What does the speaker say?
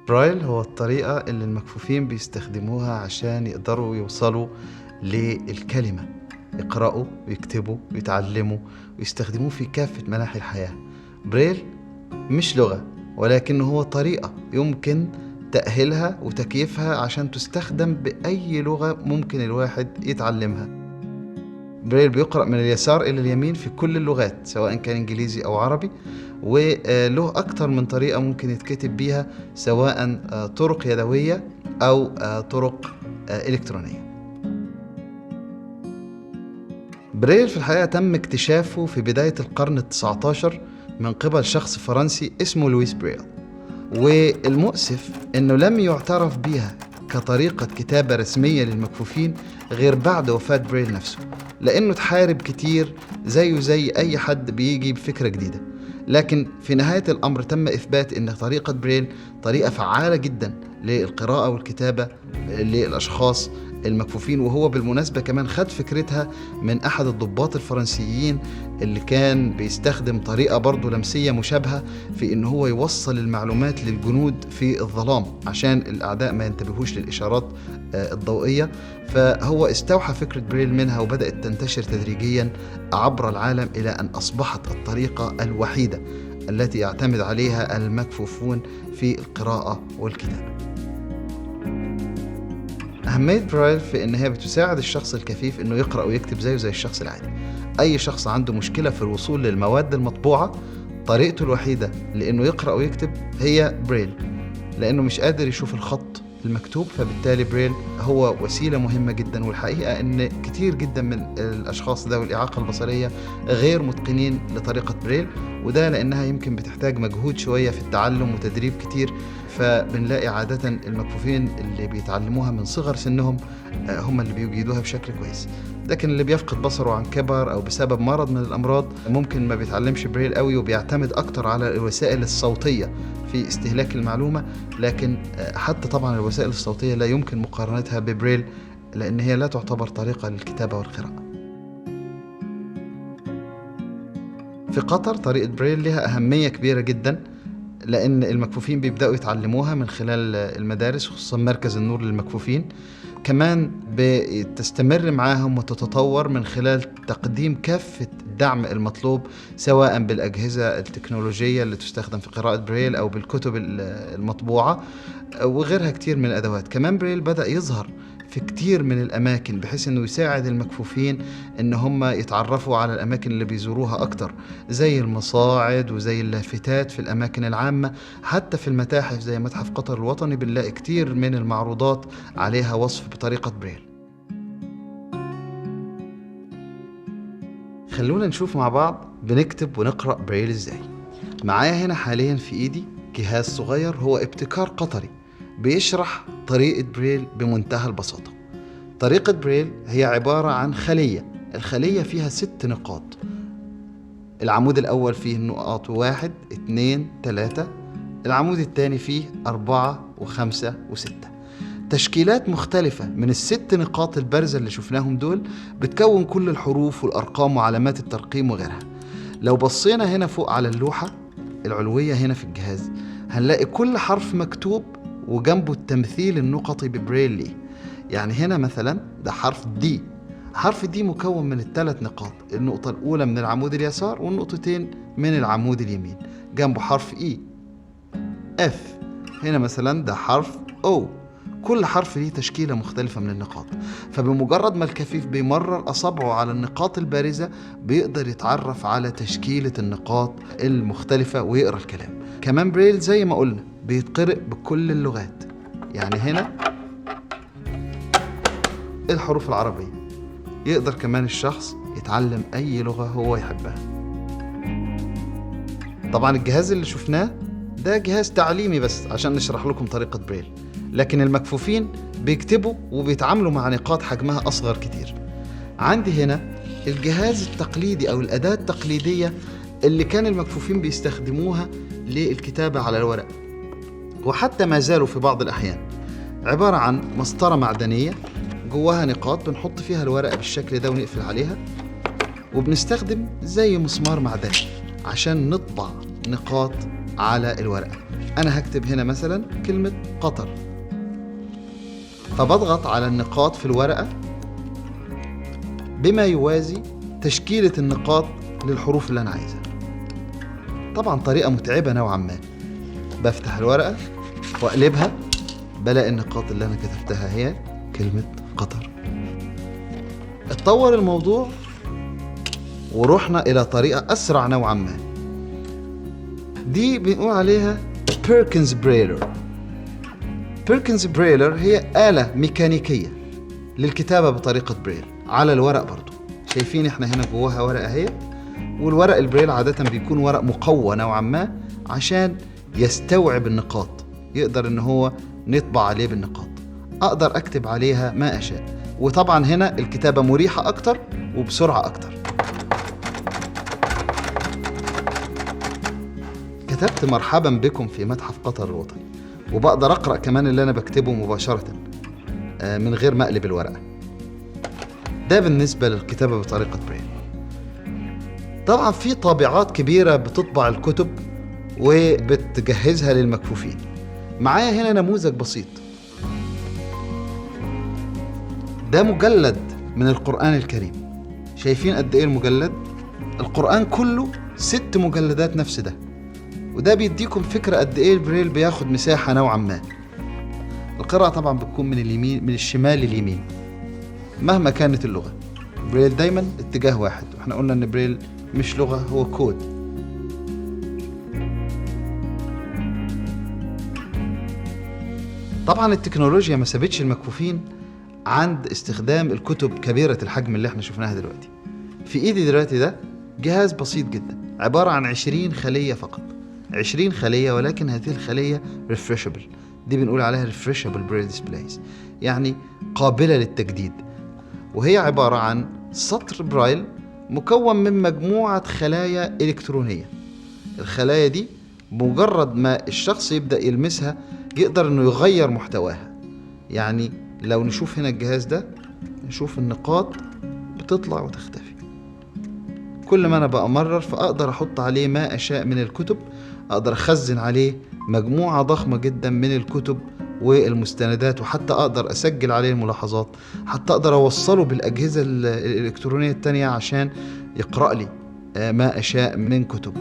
برايل هو الطريقة اللي المكفوفين بيستخدموها عشان يقدروا يوصلوا للكلمة، يقرأوا ويكتبوا ويتعلموا ويستخدموه في كافة مناحي الحياة. بريل مش لغة، ولكن هو طريقة يمكن تأهيلها وتكييفها عشان تستخدم بأي لغة ممكن الواحد يتعلمها. بريل بيقرأ من اليسار إلى اليمين في كل اللغات سواء كان إنجليزي أو عربي، وله أكتر من طريقة ممكن يتكتب بيها، سواء طرق يدوية أو طرق إلكترونية. بريل في الحقيقة تم اكتشافه في بداية القرن ال19 من قبل شخص فرنسي اسمه لويس بريل، والمؤسف أنه لم يعترف بها كطريقة كتابة رسمية للمكفوفين غير بعد وفاة بريل نفسه، لأنه تحارب كتير زيه زي أي حد بيجي بفكرة جديدة. لكن في نهاية الأمر تم إثبات أن طريقة بريل طريقة فعالة جدا للقراءة والكتابة للأشخاص المكفوفين، وهو بالمناسبة كمان خد فكرتها من أحد الضباط الفرنسيين اللي كان بيستخدم طريقة برضو لمسية مشابهة في إن هو يوصل المعلومات للجنود في الظلام عشان الأعداء ما ينتبهوش للإشارات الضوئية. فهو استوحى فكرة بريل منها وبدأت تنتشر تدريجيا عبر العالم إلى أن أصبحت الطريقة الوحيدة التي يعتمد عليها المكفوفون في القراءة والكتابة. أهمية برايل في إن هي بتساعد الشخص الكفيف إنه يقرأ ويكتب زيه زي الشخص العادي. أي شخص عنده مشكلة في الوصول للمواد المطبوعة، طريقته الوحيدة لإنه يقرأ ويكتب هي بريل، لأنه مش قادر يشوف الخط المكتوب، فبالتالي بريل هو وسيلة مهمة جدا. والحقيقة أن كتير جدا من الأشخاص ذوي الإعاقة البصرية غير متقنين لطريقة بريل، وده لأنها يمكن بتحتاج مجهود شوية في التعلم وتدريب كتير. فبنلاقي عادة المكفوفين اللي بيتعلموها من صغر سنهم هم اللي بيجيدوها بشكل كويس. لكن اللي بيفقد بصره عن كبر أو بسبب مرض من الأمراض ممكن ما بيتعلمش بريل قوي، وبيعتمد أكتر على الوسائل الصوتية في استهلاك المعلومة. لكن حتى طبعا الوسائل الصوتية لا يمكن مقارنتها ببريل، لأن هي لا تعتبر طريقة للكتابة والقراءة. في قطر طريقة بريل لها أهمية كبيرة جدا، لأن المكفوفين بيبدأوا يتعلموها من خلال المدارس، خصوصا مركز النور للمكفوفين. كمان بتستمر معاهم وتتطور من خلال تقديم كافة الدعم المطلوب، سواء بالأجهزة التكنولوجية اللي تستخدم في قراءة بريل أو بالكتب المطبوعة وغيرها كتير من الأدوات. كمان بريل بدأ يظهر في كتير من الأماكن بحيث أنه يساعد المكفوفين أن هم يتعرفوا على الأماكن اللي بيزوروها أكتر، زي المصاعد وزي اللافتات في الأماكن العامة. حتى في المتاحف زي متحف قطر الوطني بنلاقي كتير من المعروضات عليها وصف بطريقة بريل. خلونا نشوف مع بعض بنكتب ونقرأ بريل إزاي. معايا هنا حاليا في إيدي جهاز صغير هو ابتكار قطري بيشرح طريقة بريل بمنتهى البساطة. طريقة بريل هي عبارة عن خلية، الخلية فيها 6 نقاط. العمود الأول فيه نقاط 1 2 3، العمود الثاني فيه 4 و5 و6. تشكيلات مختلفة من ال6 نقاط البارزة اللي شفناهم دول بتكون كل الحروف والأرقام وعلامات الترقيم وغيرها. لو بصينا هنا فوق على اللوحة العلوية هنا في الجهاز هنلاقي كل حرف مكتوب وجنبه التمثيل النقطي ببريل ليه. يعني هنا مثلا ده حرف دي، حرف دي مكون من ال3 نقاط، النقطة الأولى من العمود اليسار والنقطتين من العمود اليمين. جنبه حرف إي، اف. هنا مثلا ده حرف او. كل حرف ليه تشكيلة مختلفة من النقاط، فبمجرد ما الكفيف بيمرر أصابعه على النقاط البارزة بيقدر يتعرف على تشكيلة النقاط المختلفة ويقرأ الكلام. كمان بريل زي ما قلنا بيتقرأ بكل اللغات، يعني هنا الحروف العربية. يقدر كمان الشخص يتعلم أي لغة هو يحبها. طبعا الجهاز اللي شفناه ده جهاز تعليمي بس عشان نشرح لكم طريقة بريل، لكن المكفوفين بيكتبوا وبيتعاملوا مع نقاط حجمها أصغر كتير. عندي هنا الجهاز التقليدي أو الأداة التقليدية اللي كان المكفوفين بيستخدموها للكتابة على الورق، وحتى ما زالوا في بعض الأحيان. عبارة عن مسطرة معدنية جواها نقاط بنحط فيها الورقة بالشكل ده ونقفل عليها، وبنستخدم زي مسمار معدني عشان نطبع نقاط على الورقة. أنا هكتب هنا مثلا كلمة قطر، فبضغط على النقاط في الورقة بما يوازي تشكيلة النقاط للحروف اللي أنا عايزها. طبعا طريقة متعبة نوعا ما. بفتح الورقة وأقلبها، بلاقي النقاط اللي أنا كتبتها هي كلمة قطر. اتطور الموضوع ورحنا إلى طريقة أسرع نوعا ما، دي بنقول عليها بيركنز برايلر. بيركنز برايلر هي آلة ميكانيكية للكتابة بطريقة بريل على الورق. برضو شايفين احنا هنا جواها ورقة اهي، والورق البريل عادة بيكون ورق مقوى نوعا ما عشان يستوعب النقاط، يقدر ان هو نطبع عليه بالنقاط، اقدر اكتب عليها ما اشاء. وطبعا هنا الكتابة مريحة اكتر وبسرعة اكتر. كتبت مرحبا بكم في متحف قطر الوطني، وبقدر اقرأ كمان اللي انا بكتبه مباشرة من غير ما اقلب الورقة. ده بالنسبة للكتابة بطريقة بريل. طبعا في طابعات كبيرة بتطبع الكتب وبتجهزها للمكفوفين. معايا هنا نموذج بسيط، ده مجلد من القرآن الكريم. شايفين قد ايه المجلد؟ القرآن كله 6 مجلدات نفس ده، وده بيديكم فكرة قد ايه البريل بياخد مساحة نوعا ما. القراءة طبعا بتكون من اليمين، من الشمال لليمين مهما كانت اللغة. بريل دايما اتجاه واحد، واحنا قلنا ان بريل مش لغة، هو كود. طبعا التكنولوجيا ما سابتش المكفوفين عند استخدام الكتب كبيرة الحجم اللي احنا شفناها دلوقتي. في ايدي دلوقتي ده جهاز بسيط جدا، عبارة عن 20 خلية فقط، 20 خلية، ولكن هذه الخلية refreshable. دي بنقول عليها refreshable braille displays، يعني قابلة للتجديد. وهي عبارة عن سطر برايل مكون من مجموعة خلايا إلكترونية. الخلايا دي مجرد ما الشخص يبدأ يلمسها يقدر انه يغير محتواها. يعني لو نشوف هنا الجهاز ده، نشوف النقاط بتطلع وتختفي. كل ما انا بأمرر فأقدر احط عليه ما اشاء من الكتب، اقدر اخزن عليه مجموعة ضخمة جدا من الكتب والمستندات، وحتى اقدر اسجل عليه الملاحظات، حتى اقدر اوصله بالأجهزة الإلكترونية التانية عشان يقرأ لي ما اشاء من كتب.